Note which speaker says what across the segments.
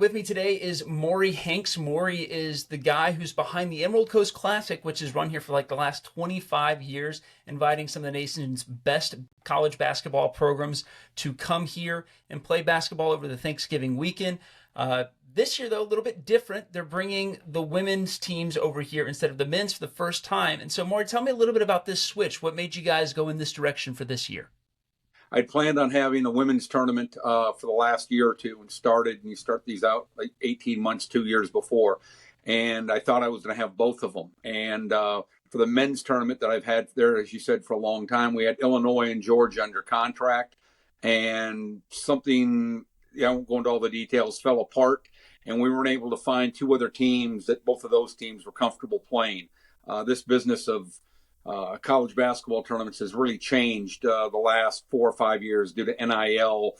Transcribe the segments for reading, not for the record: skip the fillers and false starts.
Speaker 1: With me today is Maury Hanks. Maury is the guy who's behind the Emerald Coast Classic, which has run here for like the last 25 years, inviting some of the nation's best college basketball programs to come here and play basketball over the Thanksgiving weekend. This year, though, a little bit different. They're bringing the women's teams over here instead of the men's for the first time. And so, Maury, tell me a little bit about this switch. What made you guys go in this direction for this year?
Speaker 2: I'd planned on having a women's tournament for the last year or two and you start these out like 18 months, 2 years before. And I thought I was going to have both of them. And for the men's tournament that I've had there, as you said, for a long time, we had Illinois and Georgia under contract. And something, I won't go into all the details, fell apart. And we weren't able to find two other teams that both of those teams were comfortable playing. This business of college basketball tournaments has really changed the last 4 or 5 years due to NIL.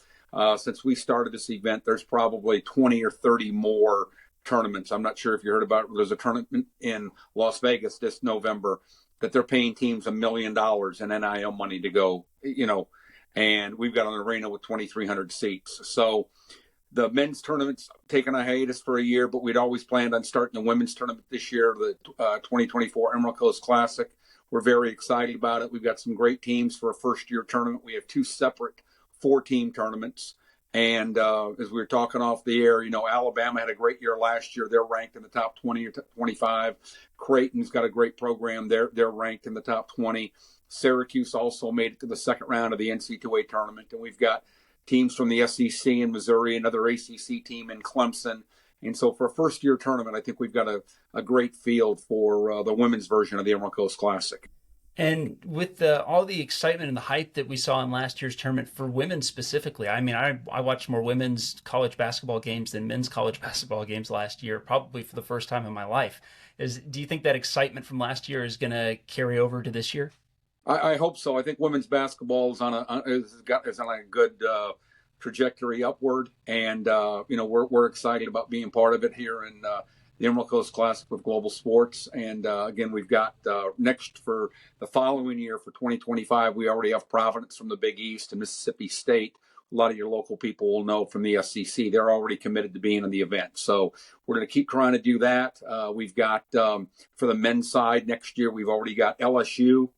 Speaker 2: Since we started this event, there's probably 20 or 30 more tournaments. I'm not sure if you heard about it. There's a tournament in Las Vegas this November that they're paying teams $1 million in NIL money to go, and we've got an arena with 2,300 seats. So the men's tournament's taken a hiatus for a year, but we'd always planned on starting the women's tournament this year, the 2024 Emerald Coast Classic. We're very excited about it. We've got some great teams for a first-year tournament. We have 2 separate 4-team tournaments. And as we were talking off the air, Alabama had a great year last year. They're ranked in the top 20 or 25. Creighton's got a great program. They're ranked in the top 20. Syracuse also made it to the second round of the NC2A tournament. And we've got teams from the SEC in Missouri, another ACC team in Clemson. And so for a first-year tournament, I think we've got a great field for the women's version of the Emerald Coast Classic.
Speaker 1: And with all the excitement and the hype that we saw in last year's tournament for women specifically, I mean, I watched more women's college basketball games than men's college basketball games last year, probably for the first time in my life. Do you think that excitement from last year is going to carry over to this year?
Speaker 2: I hope so. I think women's basketball is on a good trajectory upward, and we're excited about being part of it here in the Emerald Coast Classic with Global Sports. And again, we've got next for the following year for 2025, we already have Providence from the Big East and Mississippi State. A lot of your local people will know from the SEC. They're already committed to being in the event. So we're going to keep trying to do that. We've got, for the men's side next year, we've already got LSU,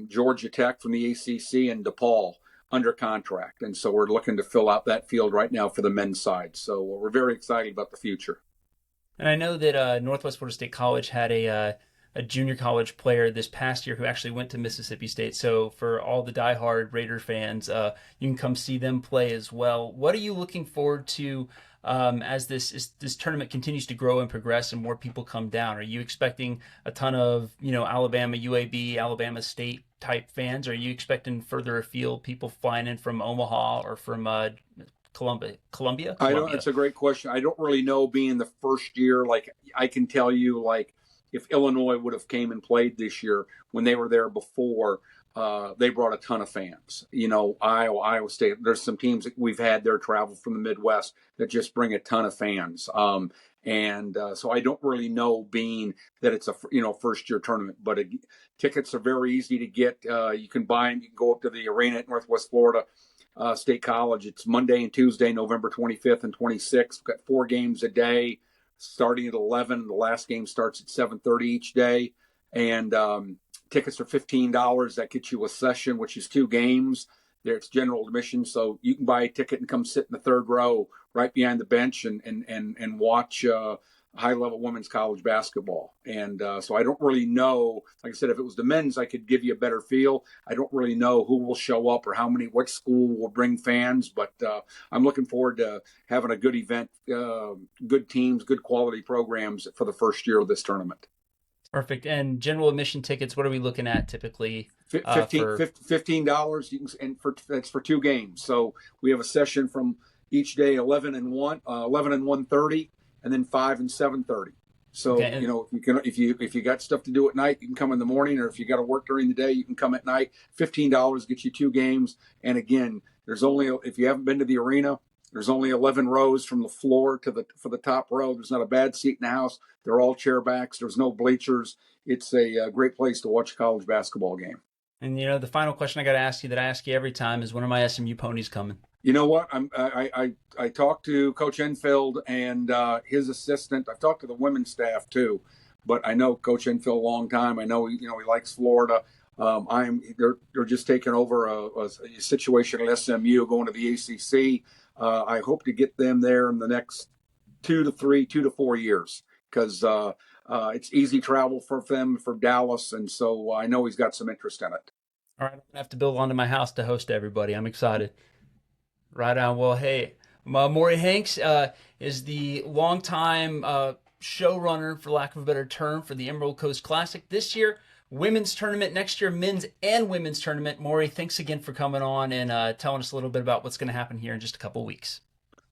Speaker 2: Georgia Tech from the ACC, and DePaul under contract. And so we're looking to fill out that field right now for the men's side. So we're very excited about the future.
Speaker 1: And I know that Northwest Florida State College had a junior college player this past year who actually went to Mississippi State. So for all the diehard Raider fans, you can come see them play as well. What are you looking forward to as this tournament continues to grow and progress and more people come down? Are you expecting a ton of Alabama, UAB, Alabama State type fans? Are you expecting further afield people flying in from Omaha or from Columbia?
Speaker 2: It's a great question. I don't really know, being the first year. Like, I can tell you, like, if Illinois would have came and played this year when they were there before, they brought a ton of fans. Iowa State, there's some teams that we've had there travel from the Midwest that just bring a ton of fans. So I don't really know, being that it's a first year tournament, but tickets are very easy to get. You can buy them. You can go up to the arena at Northwest Florida State College. It's Monday and Tuesday, November 25th and 26th. We've got 4 games a day, starting at 11. The last game starts at 7:30 each day, and tickets are $15. That gets you a session, which is 2 games. It's general admission, so you can buy a ticket and come sit in the third row right behind the bench and watch high-level women's college basketball. And so I don't really know. Like I said, if it was the men's, I could give you a better feel. I don't really know who will show up or what school will bring fans, but I'm looking forward to having a good event, good teams, good quality programs for the first year of this tournament.
Speaker 1: Perfect. And general admission tickets, what are we looking at typically?
Speaker 2: $15, and that's for 2 games. So we have a session from each day, 11 and 1:30, and then 5 and 7:30. So
Speaker 1: okay.
Speaker 2: If you got stuff to do at night, you can come in the morning, or if you got to work during the day, you can come at night. $15 gets you 2 games. And again, if you haven't been to the arena, there's only 11 rows from the floor for the top row. There's not a bad seat in the house. They're all chair backs. There's no bleachers. It's a great place to watch a college basketball game.
Speaker 1: And the final question I got to ask you that I ask you every time is, when are my SMU ponies coming?
Speaker 2: You know what? I talked to Coach Enfield and his assistant. I've talked to the women's staff too, but I know Coach Enfield a long time. I know he likes Florida. They're just taking over a situation at SMU, going to the ACC. I hope to get them there in the next 2 to 4 years because it's easy travel for them for Dallas, and so I know he's got some interest in it.
Speaker 1: All right, I'm gonna have to build onto my house to host everybody. I'm excited. Right on. Well, hey, Maury Hanks is the longtime showrunner, for lack of a better term, for the Emerald Coast Classic this year. Women's tournament next year, men's and women's tournament. Maury, thanks again for coming on and telling us a little bit about what's going to happen here in just a couple weeks.